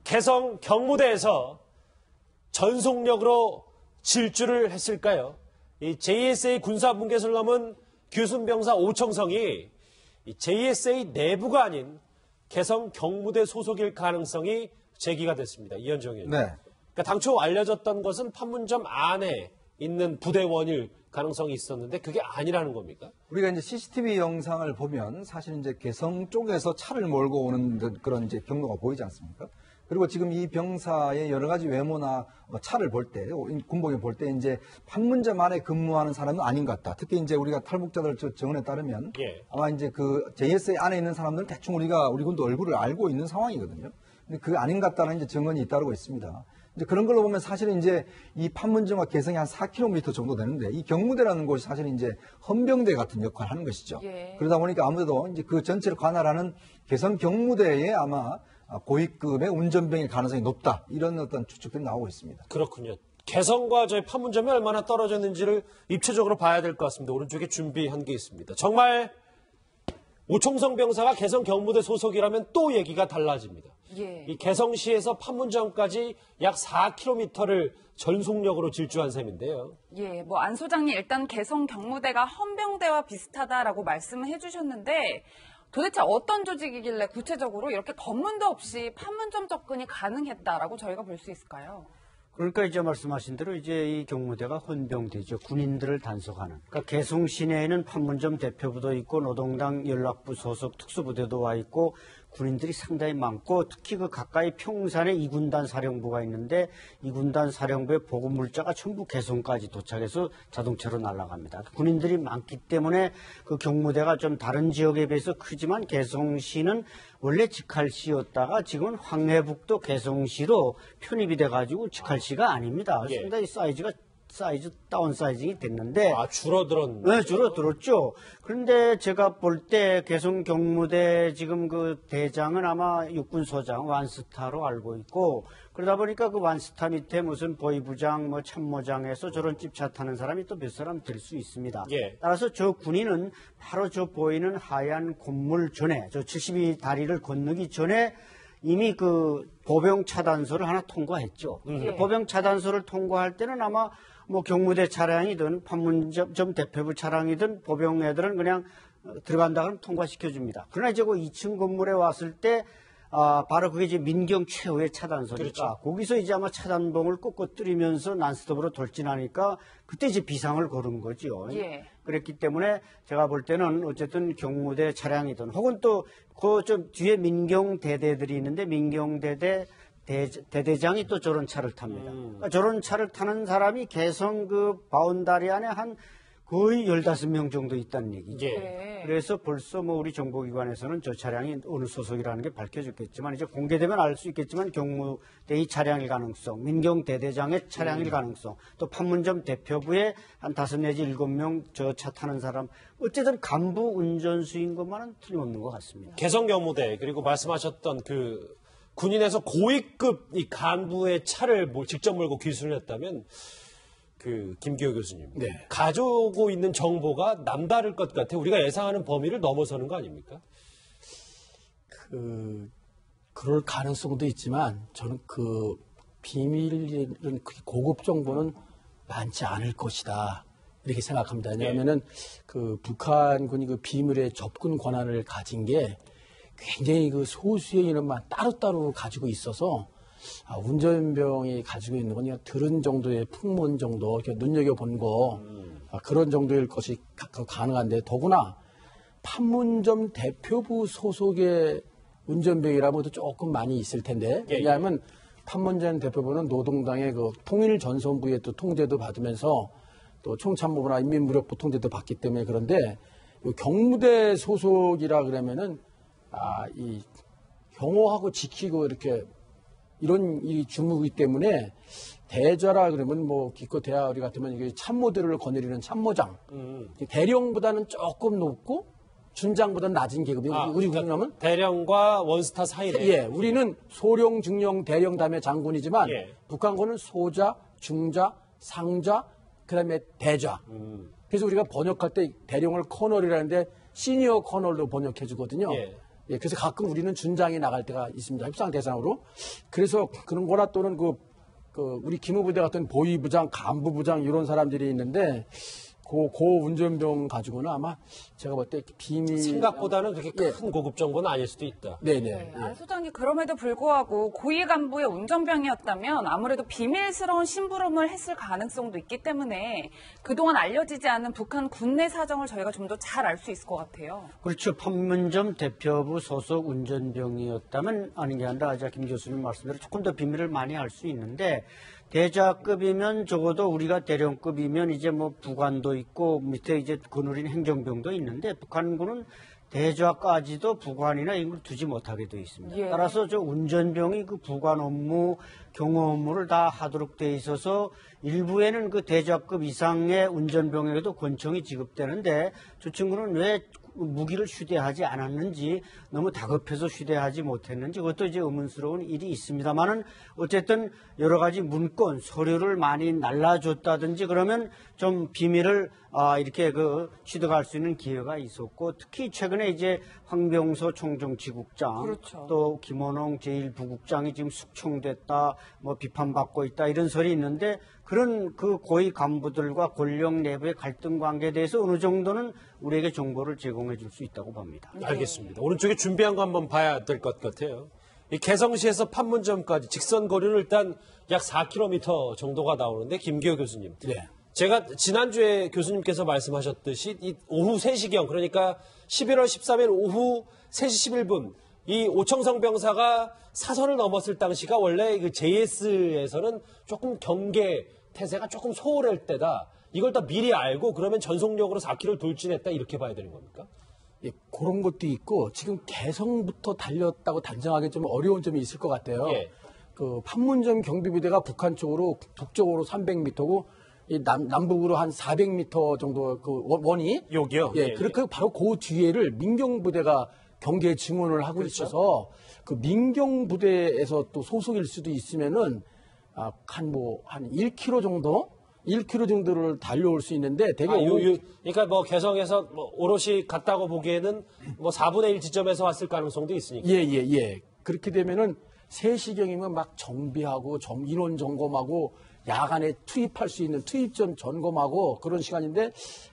개성 경무대에서 전속력으로 질주를 했을까요? 이 JSA 군사분계선을 넘은 규순병사 오청성이 이 JSA 내부가 아닌 개성 경무대 소속일 가능성이 제기가 됐습니다. 이현정 의원님. 네. 그러니까 당초 알려졌던 것은 판문점 안에 있는 부대원일 가능성이 있었는데 그게 아니라는 겁니까? 우리가 이제 CCTV 영상을 보면 사실 이제 개성 쪽에서 차를 몰고 오는 그런 이제 경로가 보이지 않습니까? 그리고 지금 이 병사의 여러 가지 외모나 차를 볼 때, 군복을 볼 때 이제 판문점 안에 근무하는 사람은 아닌 것 같다. 특히 이제 우리가 탈북자들 증언에 따르면 아마 이제 그 JSA 안에 있는 사람들은 대충 우리 군도 얼굴을 알고 있는 상황이거든요. 근데 그 아닌 것 같다는 이제 증언이 잇따르고 있습니다. 이제 그런 걸로 보면 사실은 이제 이 판문점과 개성이 한 4km 정도 되는데 이 경무대라는 곳이 사실 이제 헌병대 같은 역할을 하는 것이죠. 그러다 보니까 아무래도 이제 그 전체를 관할하는 개성 경무대에 아마 고위급의 운전병일 가능성이 높다. 이런 어떤 추측들이 나오고 있습니다. 그렇군요. 개성과 저희 판문점이 얼마나 떨어졌는지를 입체적으로 봐야 될 것 같습니다. 오른쪽에 준비한 게 있습니다. 정말 오총성 병사가 개성 경무대 소속이라면 또 얘기가 달라집니다. 이 개성시에서 판문점까지 약 4km를 전속력으로 질주한 셈인데요. 뭐 안 소장님 일단 개성 경무대가 헌병대와 비슷하다라고 말씀을 해주셨는데 도대체 어떤 조직이길래 구체적으로 이렇게 검문도 없이 판문점 접근이 가능했다라고 저희가 볼 수 있을까요? 그러니까 이제 말씀하신 대로 이제 이 경무대가 헌병대죠. 군인들을 단속하는. 그러니까 개성 시내에는 판문점 대표부도 있고 노동당 연락부 소속 특수부대도 와 있고 군인들이 상당히 많고 특히 그 가까이 평산에 2군단 사령부가 있는데 2군단 사령부의 보급 물자가 전부 개성까지 도착해서 자동차로 날아갑니다. 군인들이 많기 때문에 그 경무대가 좀 다른 지역에 비해서 크지만 개성시는 원래 직할시였다가 지금은 황해북도 개성시로 편입이 돼가지고 직할시가 아닙니다. 상당히 다운 사이징이 됐는데. 줄어들었네. 네, 줄어들었죠. 그런데 제가 볼 때 개성 경무대 지금 그 대장은 아마 육군소장 완스타로 알고 있고 그러다 보니까 그 완스타 밑에 무슨 보위부장 뭐 참모장에서 저런 찝차 타는 사람이 또 몇 사람 될 수 있습니다. 따라서 저 군인은 바로 저 보이는 하얀 건물 전에 저 72다리를 건너기 전에 이미 그 보병 차단소를 하나 통과했죠. 보병 차단소를 통과할 때는 아마 뭐 경무대 차량이든 판문점 대표부 차량이든 보병 애들은 그냥 들어간다 그러면 통과시켜 줍니다. 그러나 이제 그 2층 건물에 왔을 때 바로 그게 이제 민경 최후의 차단소니까 거기서 이제 아마 차단봉을 꺾어뜨리면서 난스톱으로 돌진하니까 그때 이제 비상을 걸은 거죠. 그랬기 때문에 제가 볼 때는 어쨌든 경무대 차량이든 혹은 또 그 좀 뒤에 민경 대대들이 있는데 민경 대대장이 또 저런 차를 탑니다. 그러니까 저런 차를 타는 사람이 개성 그 바운다리 안에 한 거의 15명 정도 있다는 얘기죠. 그래서 벌써 뭐 우리 정보기관에서는 저 차량이 어느 소속이라는 게 밝혀졌겠지만 이제 공개되면 알 수 있겠지만 경무대의 차량일 가능성, 민경 대대장의 차량일 가능성, 또 판문점 대표부에 한 5 내지 7명 저 차 타는 사람 어쨌든 간부 운전수인 것만은 틀림없는 것 같습니다. 개성 경무대 그리고 말씀하셨던 그 군인에서 고위급 이 간부의 차를 직접 몰고 기술을 했다면 그 김기호 교수님 가지고 있는 정보가 남다를 것 같아요. 우리가 예상하는 범위를 넘어서는 거 아닙니까? 그럴 가능성도 있지만 저는 그 비밀은 고급 정보는 많지 않을 것이다 이렇게 생각합니다. 왜냐하면은 그 북한군이 그 비밀의 접근 권한을 가진 게 굉장히 그 소수의 인원만 따로따로 가지고 있어서 운전병이 가지고 있는 건 그냥 들은 정도의 풍문 정도, 눈여겨본 거 그런 정도일 것이 가능한데 더구나 판문점 대표부 소속의 운전병이라면 조금 많이 있을 텐데 왜냐하면 판문점 대표부는 노동당의 그 통일전선부의 또 통제도 받으면서 또 총참모부나 인민무력부 통제도 받기 때문에 그런데 경무대 소속이라 그러면은 이 경호하고 지키고 이렇게 이런 일이 주무기 때문에 대좌라 그러면 뭐 기껏해야 우리 같으면 이게 참모들을 거느리는 참모장 대령보다는 조금 높고 준장보다는 낮은 계급이 우리 군함은 대령과 원스타 사이에 우리는 소령, 중령, 대령 다음에 장군이지만 북한군은 소자, 중자, 상자 그다음에 대좌. 그래서 우리가 번역할 때 대령을 커널이라는데 시니어 커널로 번역해 주거든요. 예, 그래서 가끔 우리는 준장에 나갈 때가 있습니다. 협상 대상으로. 그래서 그런 거나 또는 우리 기무부대 같은 보위부장, 간부부장 이런 사람들이 있는데 고 운전병 가지고는 아마 제가 볼 때 비밀 생각보다는 그렇게 큰 고급 정보는 아닐 수도 있다. 네네. 안 소장이 그럼에도 불구하고 고위 간부의 운전병이었다면 아무래도 비밀스러운 심부름을 했을 가능성도 있기 때문에 그동안 알려지지 않은 북한 군내 사정을 저희가 좀 더 잘 알 수 있을 것 같아요. 그렇죠. 판문점 대표부 소속 운전병이었다면 아닌 게 아니라 아까 김 교수님 말씀대로 조금 더 비밀을 많이 알 수 있는데 대자급이면 적어도 우리가 대령급이면 이제 뭐 부관도 있고 밑에 이제 거느린 행정병도 있는데 북한군은 대좌까지도 부관이나 이런 걸 두지 못하게 되어 있습니다. 예. 따라서 저 운전병이 그 부관 업무, 경호 업무를 다 하도록 돼 있어서 일부에는 그 대좌급 이상의 운전병에게도 권총이 지급되는데 저 친구는 왜 무기를 휴대하지 않았는지 너무 다급해서 휴대하지 못했는지 그것도 이제 의문스러운 일이 있습니다만은 어쨌든 여러 가지 문건, 서류를 많이 날라줬다든지 그러면 좀 비밀을 이렇게 취득할 수 있는 기회가 있었고 특히 최근에 이제 황병서 총정치국장 그렇죠. 또 김원홍 제1부국장이 지금 숙청됐다 뭐 비판받고 있다 이런 설이 있는데 그런 그 고위 간부들과 권력 내부의 갈등 관계에 대해서 어느 정도는 우리에게 정보를 제공해 줄 수 있다고 봅니다. 알겠습니다. 오른쪽에 준비한 거 한번 봐야 될 것 같아요. 이 개성시에서 판문점까지 직선 거리는 일단 약 4km 정도가 나오는데 김기호 교수님. 네. 제가 지난주에 교수님께서 말씀하셨듯이 이 오후 3시경 그러니까 11월 13일 오후 3시 11분 이 오청성 병사가 사선을 넘었을 당시가 원래 그 JS에서는 조금 경계 태세가 조금 소홀할 때다. 이걸 다 미리 알고 그러면 전속력으로 4km를 돌진했다 이렇게 봐야 되는 겁니까? 예, 그런 것도 있고 지금 개성부터 달렸다고 단정하기 좀 어려운 점이 있을 것 같아요. 예. 그 판문점 경비부대가 북한 쪽으로 북쪽으로 300m고 이 남북으로 한 400m 정도 그 원이 여기요? 예, 예, 그렇게 바로 그 뒤에를 민경부대가 경계 증원을 하고 그렇죠. 있어서 그 민경부대에서 또 소속일 수도 있으면은 한 1km 정도 1km 정도를 달려올 수 있는데 되게 그러니까 뭐 개성에서 뭐 오롯이 갔다고 보기에는 뭐 4분의 1 지점에서 왔을 가능성도 있으니까. 예. 그렇게 되면은 3시경이면 막 정비하고 인원 점검하고 야간에 투입할 수 있는 투입점 점검하고 그런 시간인데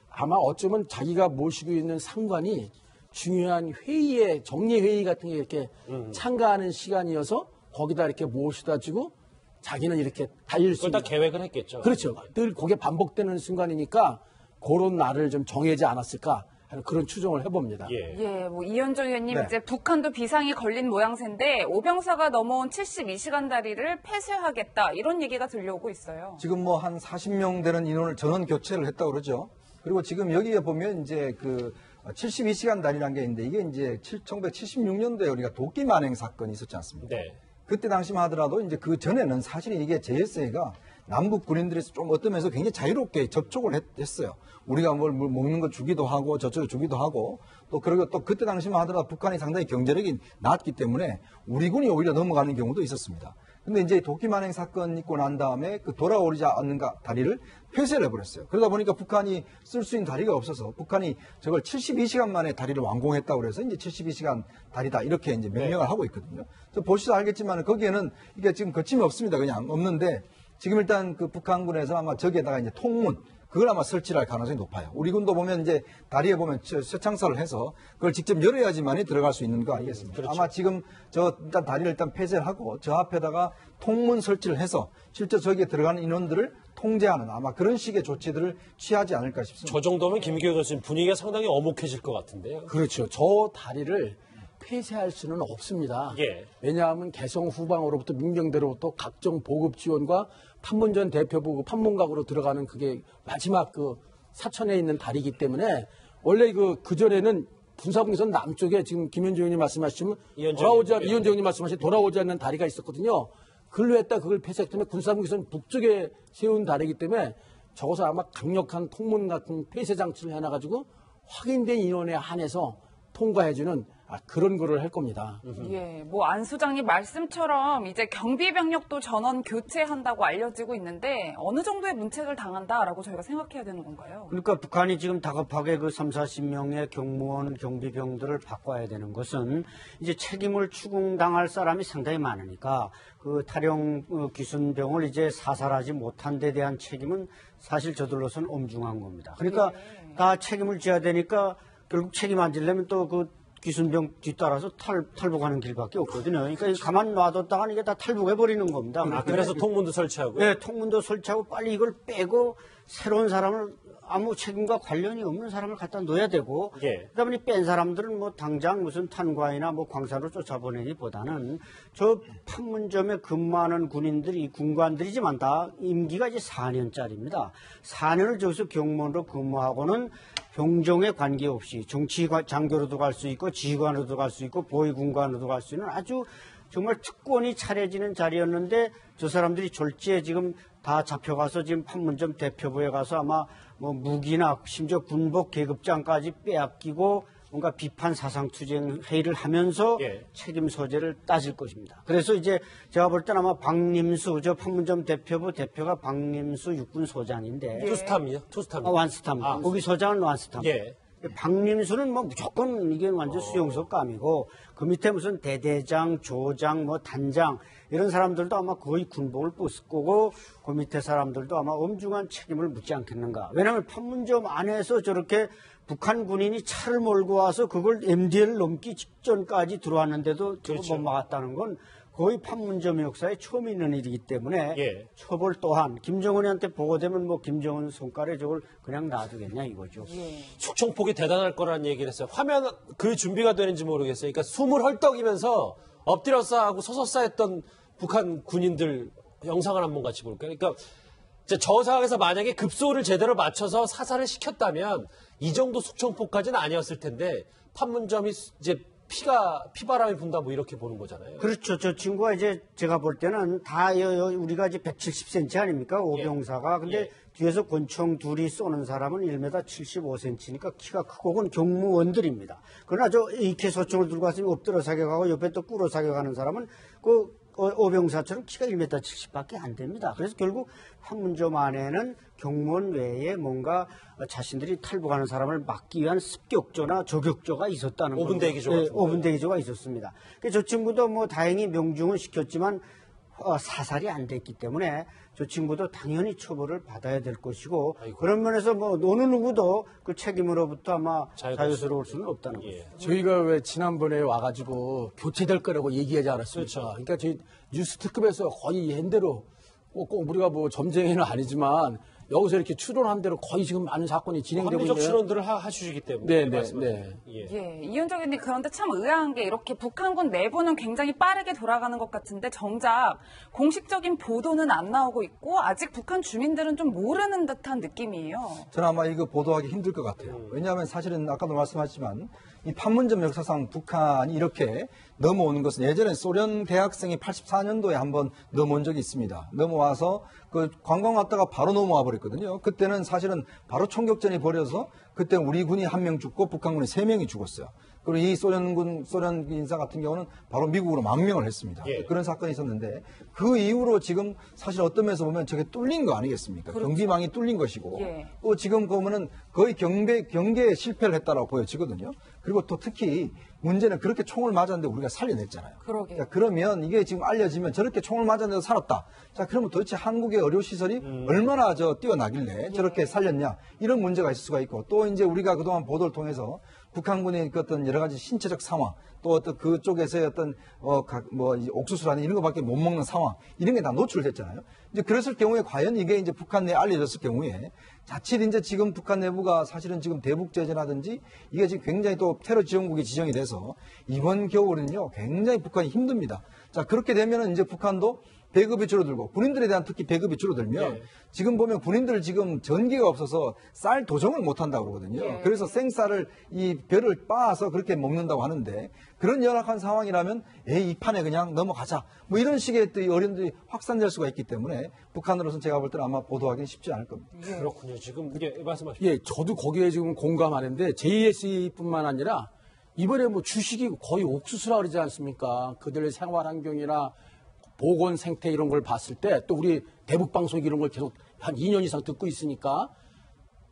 아마 어쩌면 자기가 모시고 있는 상관이 중요한 회의에 정례회의 같은 게 이렇게 참가하는 시간이어서 거기다 이렇게 모셔다 주고 자기는 이렇게 달릴 수 그걸 다 있는 계획을 했겠죠. 그렇죠. 늘 그게 반복되는 순간이니까 그런 날을 좀 정해지 않았을까 하는 그런 추정을 해봅니다. 예. 뭐 이현정 의원님 네. 이제 북한도 비상이 걸린 모양새인데 오병사가 넘어온 72시간 다리를 폐쇄하겠다 이런 얘기가 들려오고 있어요. 지금 뭐 한 40명 되는 인원을 전원 교체를 했다고 그러죠. 그리고 지금 여기에 보면 이제 그 72시간 다리라는 게 있는데 이게 이제 1976년도에 우리가 도끼 만행 사건이 있었지 않습니까? 네. 그때 당시만 하더라도 이제 그 전에는 사실 이게 JSA가 남북 군인들에서 좀 어떤 면에서 굉장히 자유롭게 접촉을 했어요. 우리가 뭘 먹는 거 주기도 하고 저쪽에 주기도 하고 또 그리고 또 그때 당시만 하더라도 북한이 상당히 경제력이 낮기 때문에 우리 군이 오히려 넘어가는 경우도 있었습니다. 근데 이제 도끼 만행 사건 있고 난 다음에 그 돌아오지 않는 다리를 폐쇄를 해버렸어요. 그러다 보니까 북한이 쓸 수 있는 다리가 없어서 북한이 저걸 72시간 만에 다리를 완공했다고 그래서 이제 72시간 다리다 이렇게 이제 명명을 하고 있거든요. 보시도 알겠지만 거기에는 이게 지금 거침이 없습니다. 그냥 없는데 지금 일단 그 북한군에서 아마 저기에다가 이제 통문 그걸 아마 설치를 할 가능성이 높아요. 우리 군도 보면 이제 다리에 보면 쇠창살을 해서 그걸 직접 열어야지만이 들어갈 수 있는 거 아니겠습니까? 그렇죠. 아마 지금 일단 다리를 일단 폐쇄를 하고 저 앞에다가 통문 설치를 해서 실제 저기에 들어가는 인원들을 통제하는 아마 그런 식의 조치들을 취하지 않을까 싶습니다. 저 정도면 김기호 교수님 분위기가 상당히 어목해질 것 같은데요. 그렇죠. 저 다리를 폐쇄할 수는 없습니다. 예. 왜냐하면 개성 후방으로부터 민경대로부터 각종 보급 지원과 판문점 대표부 판문각으로 들어가는 그게 마지막 그 사천에 있는 다리이기 때문에 원래 그 전에는 군사분계선 남쪽에 지금 김현정 의원님 말씀하시면 이현정 의원님 말씀하신 돌아오지 않는 다리가 있었거든요. 그걸로 했다 그걸 폐쇄했기 때문에 군사분계선 북쪽에 세운 다리이기 때문에 저것을 아마 강력한 통문 같은 폐쇄 장치를 해놔가지고 확인된 인원에 한해서 통과해주는 그런 거를 할 겁니다. 예, 뭐 안 소장님 말씀처럼 이제 경비 병력도 전원 교체한다고 알려지고 있는데 어느 정도의 문책을 당한다라고 저희가 생각해야 되는 건가요? 그러니까 북한이 지금 다급하게 그 30-40명의 경무원 경비병들을 바꿔야 되는 것은 이제 책임을 추궁당할 사람이 상당히 많으니까 그 탈영 귀순병을 이제 사살하지 못한 데 대한 책임은 사실 저들로서는 엄중한 겁니다. 그러니까 다 책임을 져야 되니까 결국 책임 안 지려면 또 그 귀순병 뒤따라서 탈북하는 길밖에 없거든요. 그러니까 가만 놔뒀다가 이게 다 탈북해버리는 겁니다. 그래서 통문도 설치하고. 네, 통문도 설치하고 빨리 이걸 빼고 새로운 사람을 아무 책임과 관련이 없는 사람을 갖다 놓아야 되고 예. 그러다 보니 뺀 사람들은 뭐 당장 무슨 탄과이나 뭐 광산으로 쫓아보내기보다는 저 판문점에 근무하는 군인들이 군관들이지만 다 임기가 이제 4년짜리입니다. 4년을 저기서 경무원으로 근무하고는 병종에 관계없이 정치 장교로도 갈 수 있고 지휘관으로도 갈 수 있고 보위군관으로도 갈 수 있는 아주 정말 특권이 차려지는 자리였는데 저 사람들이 졸지에 지금 다 잡혀가서 지금 판문점 대표부에 가서 아마 뭐 무기나 심지어 군복 계급장까지 빼앗기고 뭔가 비판 사상투쟁 회의를 하면서 예. 책임 소재를 따질 것입니다. 그래서 이제 제가 볼 때는 아마 박림수 저 판문점 대표부 대표가 박림수 육군 소장인데 투스탐이요? 투스탐. 완스탐. 거기 소장은 완스탐. 예. 박림수는 뭐 무조건 이게 완전 수용소감이고 그 밑에 무슨 대대장, 조장, 뭐 단장 이런 사람들도 아마 거의 군복을 벗을 거고 그 밑에 사람들도 아마 엄중한 책임을 묻지 않겠는가. 왜냐하면 판문점 안에서 저렇게 북한 군인이 차를 몰고 와서 그걸 MDL 넘기 직전까지 들어왔는데도 저거 그렇죠. 못 막았다는 건 거의 판문점 역사에 처음 있는 일이기 때문에 예. 처벌 또한 김정은한테 보고되면 뭐 김정은 손가락에 저걸 그냥 놔두겠냐 이거죠. 숙청폭이 대단할 거라는 얘기를 했어요. 화면 그 준비가 되는지 모르겠어요. 그러니까 숨을 헐떡이면서 엎드려서 하고 서서 싸했던 북한 군인들 영상을 한번 같이 볼까요? 그러니까 이제 저 상황에서 만약에 급소를 제대로 맞춰서 사살을 시켰다면 이 정도 숙청폭까지는 아니었을 텐데 판문점이 이제 피바람이 분다 뭐 이렇게 보는 거잖아요. 그렇죠. 저 친구가 이제 제가 볼 때는 다 우리가 이제 170cm 아닙니까? 오병사가. 근데 예. 뒤에서 권총 둘이 쏘는 사람은 1m 75cm니까 키가 크고 그건 경무원들입니다. 그러나 저 AK 소총을 들고 왔으면 엎드려 사격하고 옆에 또 꿇어 사격하는 사람은 그 오병사처럼 키가 1m 70밖에 안 됩니다. 그래서 결국 판문점 안에는 경무원 외에 뭔가 자신들이 탈북하는 사람을 막기 위한 습격조나 저격조가 있었다는 거죠. 5분 대기조가 네, 있었나요? 5분 대기조가 있었습니다. 저 친구도 뭐 다행히 명중은 시켰지만 사살이 안 됐기 때문에 저 친구도 당연히 처벌을 받아야 될 것이고 그런 면에서 뭐 어느 누구도 그 책임으로부터 아마 자유스러울 수는 없다는 거죠. 예. 저희가 왜 지난번에 와가지고 교체될 거라고 얘기하지 않았습니까? 그렇죠. 그러니까 저희 뉴스 특급에서 거의 현대로 꼭 우리가 뭐 점쟁이는 아니지만 여기서 이렇게 추론한 대로 거의 지금 많은 사건이 진행되고 합리적 있네요. 추론들을 하시기 때문에. 네. 예. 예, 이현정 의원님 그런데 참 의아한 게 이렇게 북한군 내부는 굉장히 빠르게 돌아가는 것 같은데 정작 공식적인 보도는 안 나오고 있고 아직 북한 주민들은 좀 모르는 듯한 느낌이에요. 저는 아마 이거 보도하기 힘들 것 같아요. 왜냐하면 사실은 아까도 말씀하셨지만 이 판문점 역사상 북한이 이렇게 넘어오는 것은 예전에 소련 대학생이 84년도에 한번 넘어온 적이 있습니다. 넘어와서 그 관광 왔다가 바로 넘어와 버렸거든요. 그때는 사실은 바로 총격전이 벌어져서 그때 우리 군이 1명 죽고 북한군이 3명이 죽었어요. 그리고 이 소련 인사 같은 경우는 바로 미국으로 망명을 했습니다. 예. 그런 사건이 있었는데 그 이후로 지금 사실 어떤 면에서 보면 저게 뚫린 거 아니겠습니까? 그렇죠. 경비망이 뚫린 것이고 예. 또 지금 보면은 거의 경계에 실패를 했다라고 보여지거든요. 그리고 또 특히 문제는 그렇게 총을 맞았는데 우리가 살려냈잖아요. 그러게요. 자, 그러면 이게 지금 알려지면 저렇게 총을 맞았는데 살았다. 자, 그러면 도대체 한국의 의료시설이 얼마나 뛰어나길래 저렇게 살렸냐. 이런 문제가 있을 수가 있고 또 이제 우리가 그동안 보도를 통해서 북한군의 그 어떤 여러 가지 신체적 상황 또 어떤 그쪽에서의 어떤 옥수수라는 이런 거밖에 못 먹는 상황 이런 게 다 노출됐잖아요. 이제 그랬을 경우에 과연 이게 이제 북한 내에 알려졌을 경우에 자칫 이제 지금 북한 내부가 사실은 지금 대북제재라든지 이게 지금 굉장히 또 테러 지원국이 지정이 돼서 이번 겨울은요 굉장히 북한이 힘듭니다. 자 그렇게 되면은 이제 북한도 배급이 줄어들고 군인들에 대한 특히 배급이 줄어들면 지금 보면 군인들 지금 전기가 없어서 쌀 도정을 못 한다고 그러거든요. 그래서 생쌀을 이 벼를 빻아서 그렇게 먹는다고 하는데 그런 열악한 상황이라면 이 판에 그냥 넘어가자. 뭐 이런 식의 또 어려움들이 확산될 수가 있기 때문에 북한으로서는 제가 볼 때는 아마 보도하기는 쉽지 않을 겁니다. 그렇군요. 지금 이게 말씀하십시오. 예, 저도 거기에 지금 공감하는데 JS뿐만 아니라 이번에 뭐 주식이 거의 옥수수라 그러지 않습니까? 그들의 생활 환경이나 보건 생태 이런 걸 봤을 때 또 우리 대북 방송 이런 걸 계속 한 2년 이상 듣고 있으니까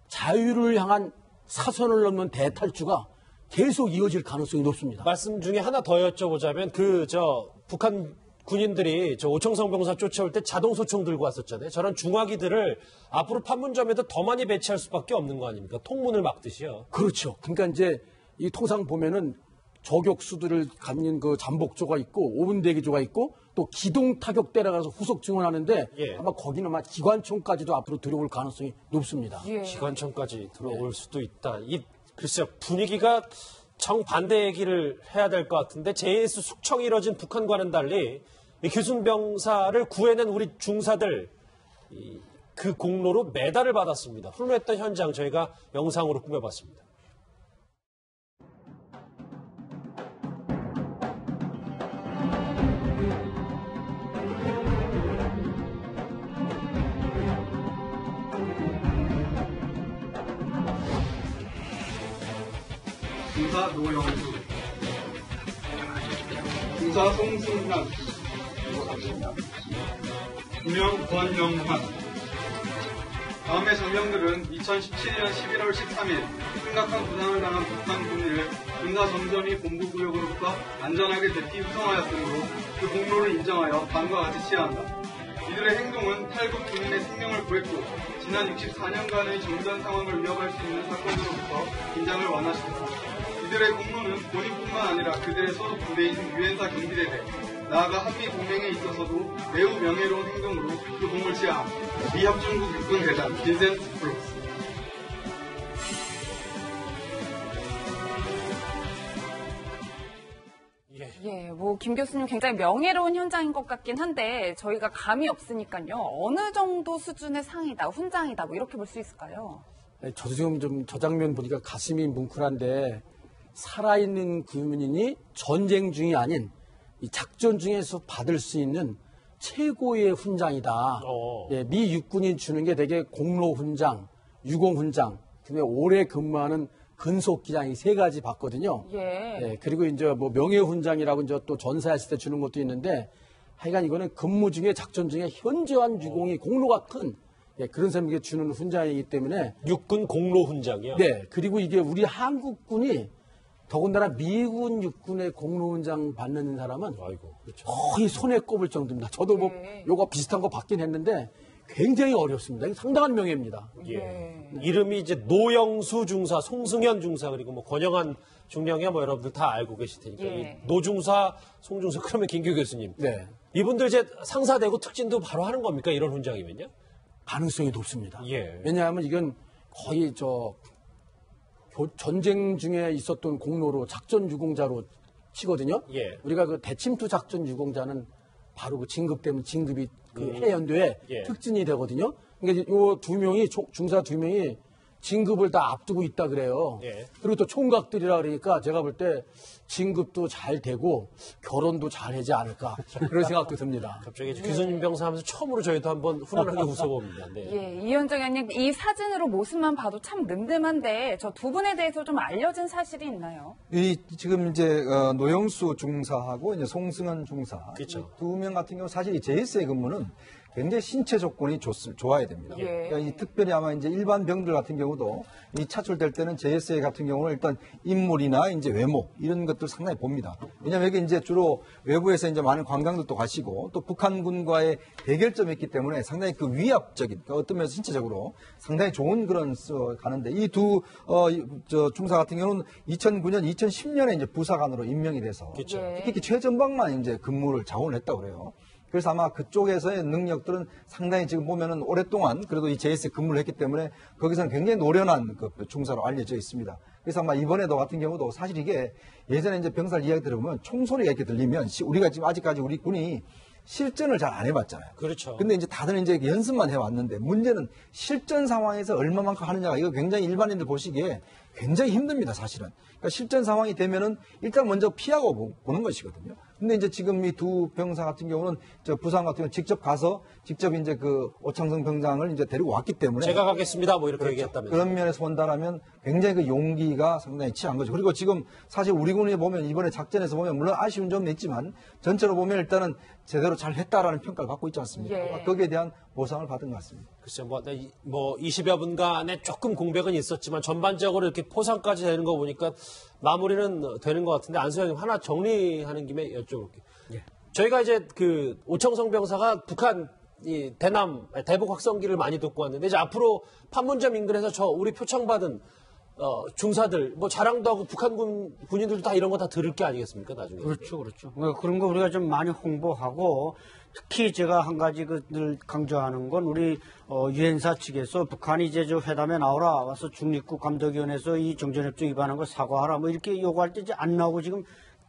자유를 향한 사선을 넘는 대탈주가 계속 이어질 가능성이 높습니다. 말씀 중에 하나 더 여쭤보자면 북한 군인들이 오청성 병사 쫓아올 때 자동 소총 들고 왔었잖아요. 저런 중화기들을 앞으로 판문점에도 더 많이 배치할 수밖에 없는 거 아닙니까? 통문을 막듯이요. 그렇죠. 그러니까 이제 이 통상 보면은 저격수들을 갖는 그 잠복조가 있고 오분대기조가 있고 또 기동 타격대라 가서 후속 증원하는데 예. 아마 거기는 아마 기관총까지도 앞으로 들어올 가능성이 높습니다. 예. 기관총까지 들어올 수도 있다. 글쎄요, 분위기가 정반대 얘기를 해야 될 것 같은데 JS 숙청이 이뤄진 북한과는 달리 이 기순병사를 구해낸 우리 중사들 그 공로로 메달을 받았습니다. 훈련했던 현장 저희가 영상으로 꾸며봤습니다. 중사 노영수, 중사 송승환, 부명 권영환. 다음의 장병들은 2017년 11월 13일 심각한 부상을 당한 북한 군을 군사정전위 본부구역으로부터 안전하게 대피 후송하였으므로 그 공로를 인정하여 다음과 같이 치하한다. 이들의 행동은 탈북 군인의 생명을 구했고 지난 64년간의 정전 상황을 위협할 수 있는 사건으로부터 긴장을 완화시켰다. 이들의 공로는 본인뿐만 아니라 그들의 소속 부대인 유엔사 경비대대, 나아가 한미 동맹에 있어서도 매우 명예로운 행동으로 그 공을 치하합니다. 미협중국 육군 대장 빈센트 브룩스. 예, 김 교수님 굉장히 명예로운 현장인 것 같긴 한데 저희가 감이 없으니까요. 어느 정도 수준의 상이다, 훈장이다, 이렇게 볼 수 있을까요? 저도 지금 좀 저 장면 보니까 가슴이 뭉클한데 살아있는 군인이 전쟁 중이 아닌 이 작전 중에서 받을 수 있는 최고의 훈장이다. 예, 미 육군이 주는 게 되게 공로 훈장, 유공 훈장, 그다음에 오래 근무하는 근속 기장 이 세 가지 받거든요. 예. 그리고 이제 명예 훈장이라고 이제 또 전사했을 때 주는 것도 있는데 하여간 이거는 근무 중에 작전 중에 현저한 유공이 공로가 큰 그런 사람에게 주는 훈장이기 때문에 육군 공로 훈장이요? 네. 그리고 이게 우리 한국군이 더군다나 미군 육군의 공로훈장 받는 사람은 그렇죠. 거의 손에 꼽을 정도입니다. 저도 요거 비슷한 거 받긴 했는데 굉장히 어렵습니다. 이게 상당한 명예입니다. 이름이 이제 노영수 중사, 송승현 중사, 그리고 권영한 중령이야 여러분들 다 알고 계실 테니까. 이 노중사, 송중사, 그러면 김규 교수님. 네. 이분들 이제 상사되고 특진도 바로 하는 겁니까? 이런 훈장이면요? 가능성이 높습니다. 예. 왜냐하면 이건 거의 전쟁 중에 있었던 공로로 작전 유공자로 치거든요. 예. 우리가 그 대침투 작전 유공자는 바로 그 진급되면 진급이 그 해연도에 특진이 되거든요. 그러니까 요 두 명이 중사 두 명이 진급을 다 앞두고 있다 그래요. 예. 그리고 또 총각들이라 그러니까 제가 볼 때 진급도 잘 되고 결혼도 잘 하지 않을까 그런 생각도 듭니다. 갑자기 교수님 병사 하면서 처음으로 저희도 한번 훈훈하게 웃어봅니다. 네. 예, 이현정 의원님 이 사진으로 모습만 봐도 참 늠름한데 저 두 분에 대해서 좀 알려진 사실이 있나요? 지금 이제 노영수 중사하고 이제 송승헌 중사 그렇죠. 두 명 같은 경우 사실 이 JS의 근무는 굉장히 신체 조건이 좋아야 됩니다. 그러니까 특별히 아마 이제 일반 병들 같은 경우도 이 차출될 때는 JSA 같은 경우는 일단 인물이나 이제 외모 이런 것들 상당히 봅니다. 왜냐하면 여기 이제 주로 외부에서 이제 많은 관광들도 가시고 또 북한군과의 대결점이 있기 때문에 상당히 그 위압적인 어떤 면에서 신체적으로 상당히 좋은 그런 가는데 이 두 중사 같은 경우는 2009년, 2010년에 이제 부사관으로 임명이 돼서 특히 최전방만 이제 근무를 자원을 했다고 그래요. 그래서 아마 그쪽에서의 능력들은 상당히 지금 보면은 오랫동안 그래도 이 JS에 근무를 했기 때문에 거기서는 굉장히 노련한 그 중사로 알려져 있습니다. 그래서 아마 이번에도 같은 경우도 사실 이게 예전에 이제 병사를 이야기 들으면 총소리가 이렇게 들리면 우리가 지금 아직까지 우리 군이 실전을 잘 안 해봤잖아요. 그렇죠. 근데 이제 다들 이제 연습만 해왔는데 문제는 실전 상황에서 얼마만큼 하느냐가 이거 굉장히 일반인들 보시기에 굉장히 힘듭니다, 사실은. 그러니까 실전 상황이 되면은 일단 먼저 피하고 보는 것이거든요. 근데 이제 지금 이 두 병사 같은 경우는 부상 같은 경우는 직접 가서 직접 이제 그 오창성 병장을 이제 데리고 왔기 때문에 제가 가겠습니다. 이렇게 얘기했다면서. 그런 면에서 본다라면 굉장히 그 용기가 상당히 취한 거죠. 그리고 지금 사실 우리 군이 보면 이번에 작전에서 보면 물론 아쉬운 점은 있지만 전체로 보면 일단은 제대로 잘 했다라는 평가를 받고 있지 않습니까? 예. 거기에 대한 보상을 받은 것 같습니다. 글쎄요, 뭐 20여 분간에 조금 공백은 있었지만 전반적으로 이렇게 포상까지 되는 거 보니까 마무리는 되는 것 같은데 안수영님 하나 정리하는 김에 여쭤볼게요. 예. 저희가 이제 그 오청성 병사가 북한 이 대북 확성기를 많이 듣고 왔는데 이제 앞으로 판문점 인근에서 우리 표창받은 중사들 뭐 자랑도 하고 북한 군인들도 다 이런 거 다 들을 게 아니겠습니까 나중에? 그렇죠, 그렇죠. 그런 거 우리가 좀 많이 홍보하고 특히 제가 한 가지 늘 강조하는 건 우리 유엔사 측에서 북한이 이제 저 회담에 나오라 와서 중립국 감독위원회에서 이 정전협정 위반한 거 사과하라 뭐 이렇게 요구할 때 이제 안 나오고 지금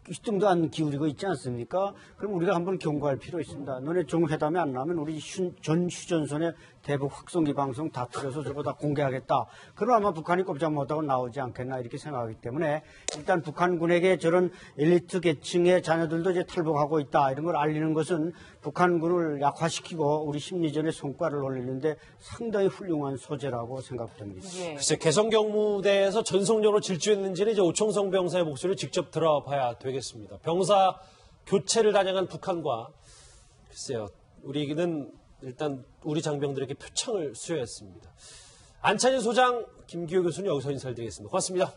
휘뚱도 안 기울이고 있지 않습니까? 그럼 우리가 한번 경고할 필요 있습니다. 너네 정회담이 안 나면 우리 전 휴전선의 대북 확성기 방송 다 틀어서 저거 다 공개하겠다. 그럼 아마 북한이 꼼짝 못하고 나오지 않겠나 이렇게 생각하기 때문에 일단 북한군에게 저런 엘리트 계층의 자녀들도 이제 탈북하고 있다 이런 걸 알리는 것은 북한군을 약화시키고 우리 심리전의 성과를 올리는데 상당히 훌륭한 소재라고 생각됩니다. 예. 글쎄 개성경무대에서 전속력으로 질주했는지는 이제 오청성 병사의 목소리를 직접 들어봐야 되겠습니다. 병사 교체를 단행한 북한과 글쎄요 우리는 일단 우리 장병들에게 표창을 수여했습니다. 안찬일 소장, 김기호 교수는 여기서 인사를 드리겠습니다. 고맙습니다.